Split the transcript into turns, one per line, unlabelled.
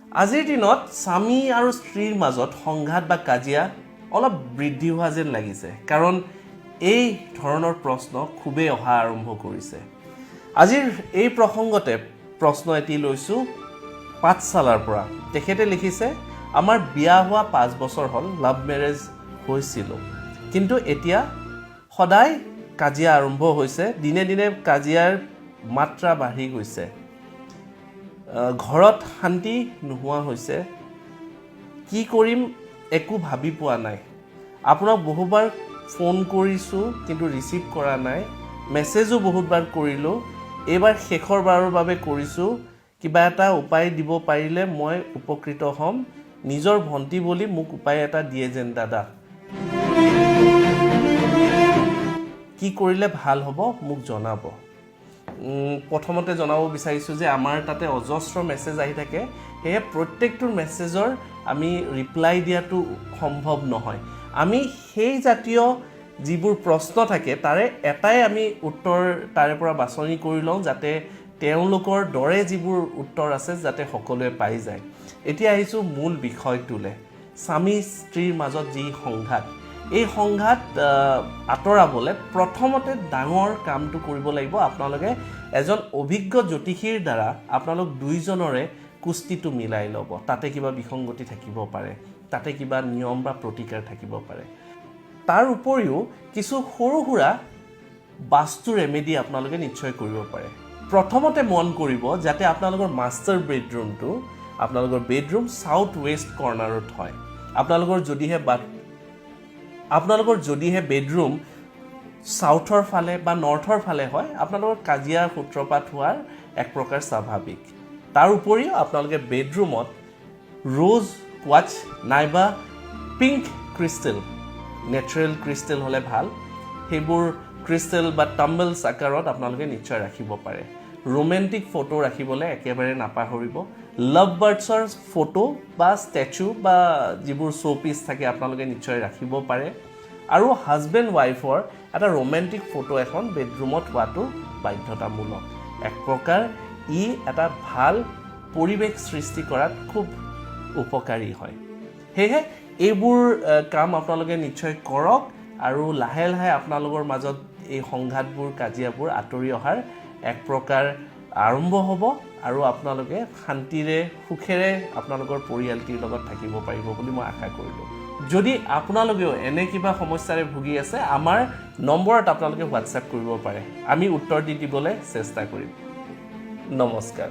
আজিৰ দিনত স্বামী আৰু স্ত্ৰীৰ মাজত সংঘাত বা কাজিয়া অলপ বৃদ্ধি হোৱা যেন লাগিছে, কাৰণ এই ধৰণৰ প্ৰশ্ন খুবেই অহা আৰম্ভ কৰিছে। আজিৰ এই প্ৰসংগতে প্ৰশ্ন এটি লৈছোঁ পাঠশালাৰ পৰা। তেখেতে লিখিছে, আমাৰ বিয়া হোৱা 5 বছৰ হ'ল, লাভ মেৰেজ হৈছিলোঁ, কিন্তু এতিয়া সদায় কাজিয়া আৰম্ভ হৈছে, দিনে দিনে কাজিয়াৰ মাত্ৰা বাঢ়ি গৈছে, ঘৰত শান্তি নোহোৱা হৈছে, কি কৰিম একো ভাবি পোৱা নাই। আপোনাক বহুবাৰ ফোন কৰিছোঁ কিন্তু ৰিচিভ কৰা নাই, মেছেজো বহুতবাৰ কৰিলোঁ, এইবাৰ শেষৰ বাৰৰ বাবে কৰিছোঁ, কিবা এটা উপায় দিব পাৰিলে মই উপকৃত হ'ম, নিজৰ ভণ্টি বুলি মোক উপায় এটা দিয়ে যেন দাদা। কি কৰিলে ভাল হ'ব মোক জনাব। প্ৰথমতে জনাব বিচাৰিছোঁ যে আমাৰ তাতে অজস্ৰ মেছেজ আহি থাকে, সেয়ে প্ৰত্যেকটোৰ মেছেজৰ আমি ৰিপ্লাই দিয়াটো সম্ভৱ নহয়। আমি সেই জাতীয় যিবোৰ প্ৰশ্ন থাকে তাৰে এটাই আমি উত্তৰ তাৰে পৰা বাছনি কৰি লওঁ, যাতে তেওঁলোকৰ দৰে যিবোৰ উত্তৰ আছে যাতে সকলোৱে পাই যায়। এতিয়া আহিছোঁ মূল বিষয়টোলৈ, স্বামী স্ত্ৰীৰ মাজত যি সংঘাত, এই সংঘাত আঁতৰাবলৈ প্ৰথমতে ডাঙৰ কামটো কৰিব লাগিব। আপোনালোকে এজন অভিজ্ঞ জ্যোতিষীৰ দ্বাৰা আপোনালোক দুইজনৰে কুস্তিটো মিলাই ল'ব। তাতে কিবা বিসংগতি থাকিব পাৰে, তাতে কিবা নিয়ম বা প্ৰতিকাৰ থাকিব পাৰে। তাৰ উপৰিও কিছু সৰু সুৰা বাস্তু ৰেমেডি আপোনালোকে নিশ্চয় কৰিব পাৰে। প্ৰথমতে মন কৰিব যাতে আপোনালোকৰ মাষ্টাৰ বেডৰুমটো, আপোনালোকৰ বেডৰুম চাউথ ৱেষ্ট কৰ্ণাৰত হয়। আপোনালোকৰ যদিহে বেডৰুম চাউথৰ ফালে বা নৰ্থৰ ফালে হয়, আপোনালোকৰ কাজিয়াৰ সূত্ৰপাত হোৱাৰ এক প্ৰকাৰ স্বাভাৱিক। তাৰ উপৰিও আপোনালোকে বেডৰুমত ৰ'জ কোৱাচ নাইবা পিংক ক্ৰিষ্টেল, নেচাৰেল ক্ৰিষ্টেল হ'লে ভাল, সেইবোৰ ক্ৰিষ্টেল বা টাম্বলছ আকাৰত আপোনালোকে নিশ্চয় ৰাখিব পাৰে। ৰোমেণ্টিক ফটো ৰাখিবলৈ একেবাৰে নাপাহৰিব। লাভ বাৰ্ডছৰ ফটো বা ষ্টেচু বা যিবোৰ শ্ব'পিচ থাকে আপোনালোকে নিশ্চয় ৰাখিব পাৰে। আৰু হাজবেণ্ড ৱাইফৰ এটা ৰোমেণ্টিক ফটো এখন বেডৰুমত হোৱাটো বাধ্যতামূলক। এক প্ৰকাৰ ই এটা ভাল পৰিৱেশ সৃষ্টি কৰাত খুব উপকাৰী হয়। সেয়েহে এইবোৰ কাম আপোনালোকে নিশ্চয় কৰক, আৰু লাহে লাহে আপোনালোকৰ মাজত এই সংঘাতবোৰ কাজিয়াবোৰ আঁতৰি অহাৰ এক প্ৰকাৰ আৰম্ভ হ'ব, আৰু আপোনালোকে শান্তিৰে সুখেৰে আপোনালোকৰ পৰিয়ালটিৰ লগত থাকিব পাৰিব বুলি মই আশা কৰিলোঁ। যদি আপোনালোকেও এনে কিবা সমস্যাৰে ভুগি আছে, আমাৰ নম্বৰত আপোনালোকে হোৱাটছএপ কৰিব পাৰে, আমি উত্তৰ দিবলৈ চেষ্টা কৰিম। নমস্কাৰ।